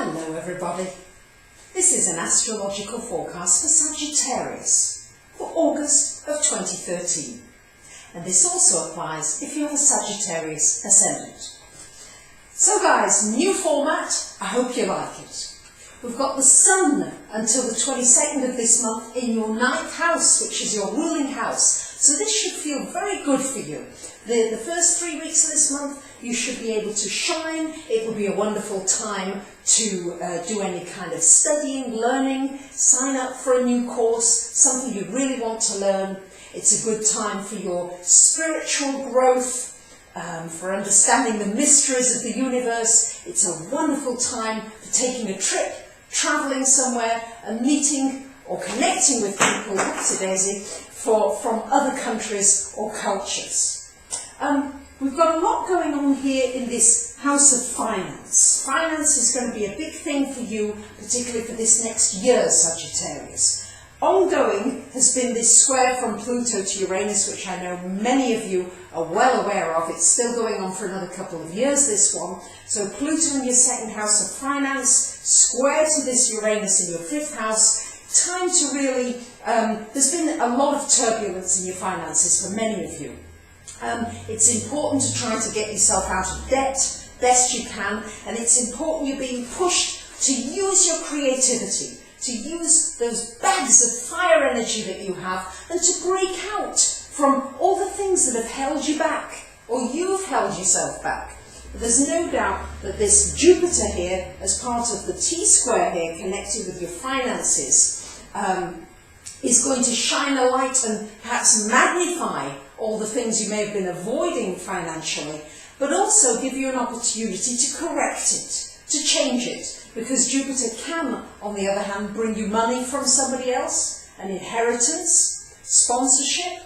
Hello everybody. This is an astrological forecast for Sagittarius for August of 2013. And this also applies if you have a Sagittarius ascendant. So guys, new format, I hope you like it. We've got the Sun until the 22nd of this month in your 9th house, which is your ruling house. So this should feel very good for you. The first 3 weeks of this month, you should be able to shine. It will be a wonderful time to do any kind of studying, learning, sign up for a new course, something you really want to learn. It's a good time for your spiritual growth, for understanding the mysteries of the universe. It's a wonderful time for taking a trip, travelling somewhere and meeting or connecting with people, from other countries or cultures. We've got a lot going on here in this house of finance. Finance is going to be a big thing for you, particularly for this next year, Sagittarius. Ongoing has been this square from Pluto to Uranus, which I know many of you are well aware of. It's still going on for another couple of years, this one. So Pluto in your 2nd house of finance, square to this Uranus in your 5th house. Time to really, there's been a lot of turbulence in your finances for many of you. It's important to try to get yourself out of debt best you can, and it's important you're being pushed to use your creativity, to use those bags of fire energy that you have, and to break out from all the things that have held you back, or you've held yourself back. But there's no doubt that this Jupiter here, as part of the T-square here, connected with your finances, is going to shine a light and perhaps magnify all the things you may have been avoiding financially, but also give you an opportunity to correct it, to change it, because Jupiter can, on the other hand, bring you money from somebody else, an inheritance, sponsorship.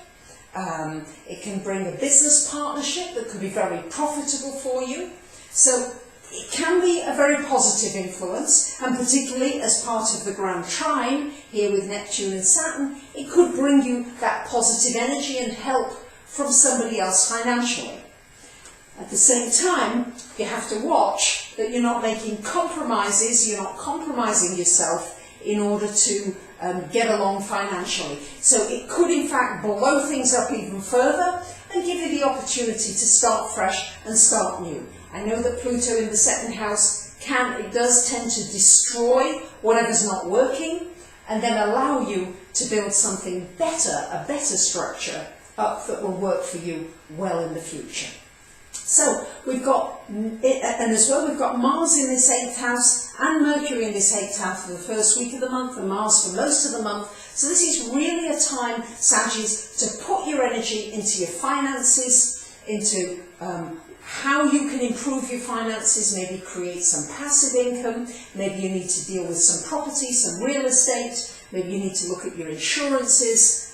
It can bring a business partnership that could be very profitable for you. So it can be a very positive influence, and particularly as part of the Grand Trine here with Neptune and Saturn, it could bring you that positive energy and help from somebody else financially. At the same time, you have to watch that you're not making compromises, you're not compromising yourself in order to get along financially. So it could in fact blow things up even further and give you the opportunity to start fresh and start new. I know that Pluto in the 2nd house it does tend to destroy whatever's not working and then allow you to build something better, a better structure up that will work for you well in the future. So we've got, and as well we've got Mars in this 8th house and Mercury in this 8th house for the first week of the month and Mars for most of the month. So this is really a time, Sagittarius, to put your energy into your finances, into how you can improve your finances, maybe create some passive income, maybe you need to deal with some property, some real estate, maybe you need to look at your insurances.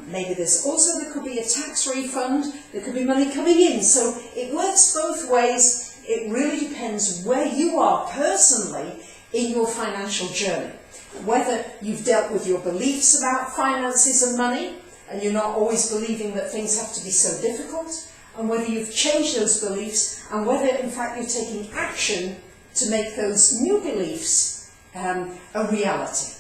Maybe there could be a tax refund, there could be money coming in. So it works both ways. It really depends where you are personally in your financial journey. Whether you've dealt with your beliefs about finances and money, and you're not always believing that things have to be so difficult, and whether you've changed those beliefs, and whether in fact you're taking action to make those new beliefs a reality.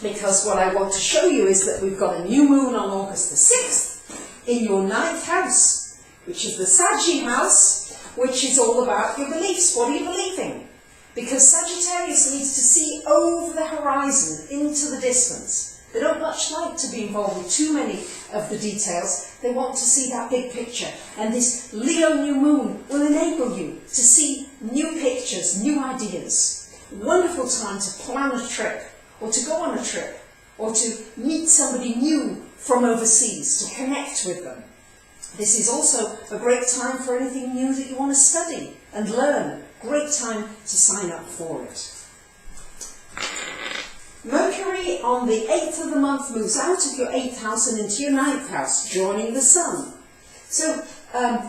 Because what I want to show you is that we've got a new moon on August the 6th in your 9th house, which is the Saggy house, which is all about your beliefs. What are you believing? Because Sagittarius needs to see over the horizon, into the distance. They don't much like to be involved with too many of the details. They want to see that big picture. And this Leo new moon will enable you to see new pictures, new ideas. Wonderful time to plan a trip, or to go on a trip, or to meet somebody new from overseas, to connect with them. This is also a great time for anything new that you want to study and learn. Great time to sign up for it. Mercury on the 8th of the month moves out of your 8th house and into your 9th house, joining the Sun. So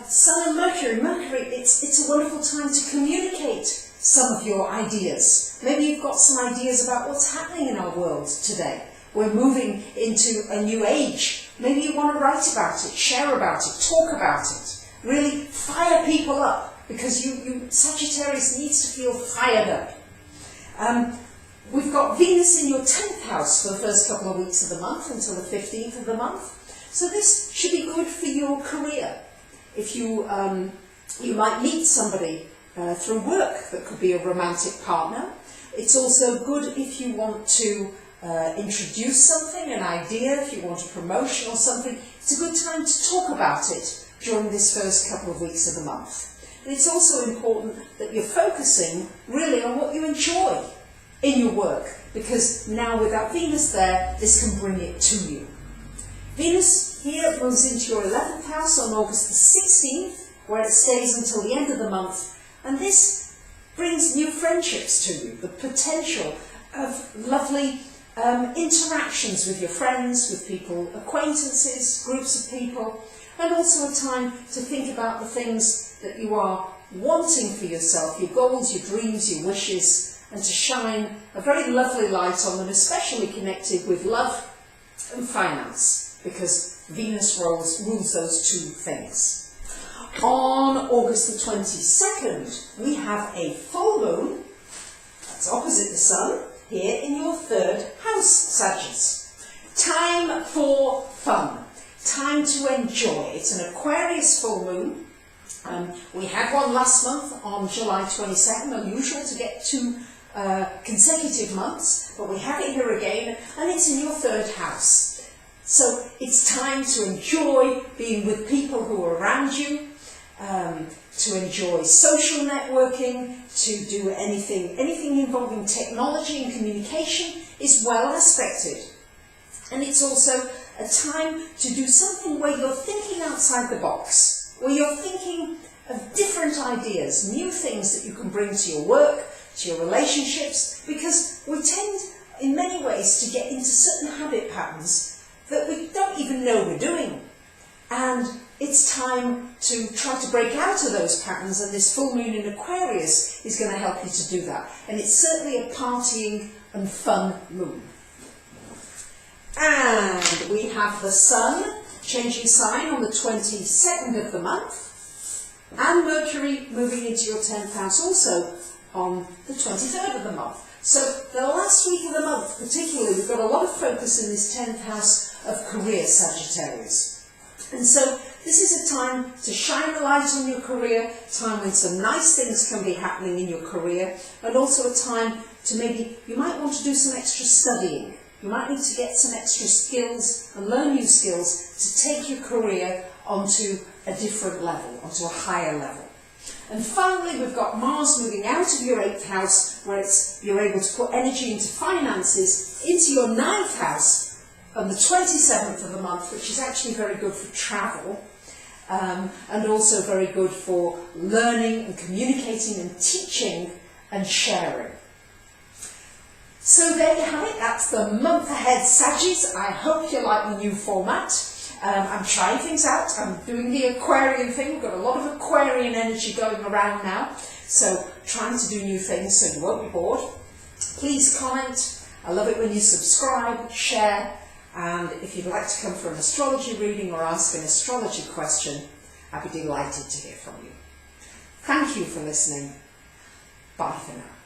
Sun and Mercury, it's a wonderful time to communicate some of your ideas. Maybe you've got some ideas about what's happening in our world today. We're moving into a new age. Maybe you want to write about it, share about it, talk about it. Really fire people up, because Sagittarius needs to feel fired up. We've got Venus in your 10th house for the first couple of weeks of the month until the 15th of the month. So this should be good for your career. If you might meet somebody through work that could be a romantic partner. It's also good if you want to introduce something, an idea, if you want a promotion or something. It's a good time to talk about it during this first couple of weeks of the month. And it's also important that you're focusing really on what you enjoy in your work, because now with that Venus there, this can bring it to you. Venus here moves into your 11th house on August the 16th, where it stays until the end of the month, and this brings new friendships to you, the potential of lovely interactions with your friends, with people, acquaintances, groups of people, and also a time to think about the things that you are wanting for yourself, your goals, your dreams, your wishes, and to shine a very lovely light on them, especially connected with love and finance, because Venus rules those two things. On August the 22nd, we have a full moon, that's opposite the sun, here in your 3rd house, Sagittarius. Time for fun, time to enjoy. It's an Aquarius full moon. We had one last month on July 22nd, unusual to get 2 consecutive months, but we have it here again, and it's in your 3rd house. So it's time to enjoy being with people who are around you, to enjoy social networking, to do anything involving technology and communication is well aspected. And it's also a time to do something where you're thinking outside the box, where you're thinking of different ideas, new things that you can bring to your work, to your relationships, because we tend in many ways to get into certain habit patterns that we don't even know we're doing. And it's time to try to break out of those patterns, and this full moon in Aquarius is going to help you to do that. And it's certainly a partying and fun moon. And we have the Sun changing sign on the 22nd of the month, and Mercury moving into your 10th house also on the 23rd of the month. So the last week of the month particularly, we've got a lot of focus in this 10th house of career, Sagittarius. And so this is a time to shine the light on your career, a time when some nice things can be happening in your career, and also a time to maybe, you might want to do some extra studying. You might need to get some extra skills and learn new skills to take your career onto a different level, onto a higher level. And finally, we've got Mars moving out of your 8th house, where you're able to put energy into finances, into your 9th house on the 27th of the month, which is actually very good for travel, and also very good for learning and communicating and teaching and sharing. So there you have it, that's the month ahead, Saggies. I hope you like the new format. I'm trying things out. I'm doing the Aquarian thing. We've got a lot of Aquarian energy going around now. So trying to do new things so you won't be bored. Please comment. I love it when you subscribe, share. And if you'd like to come for an astrology reading or ask an astrology question, I'd be delighted to hear from you. Thank you for listening. Bye for now.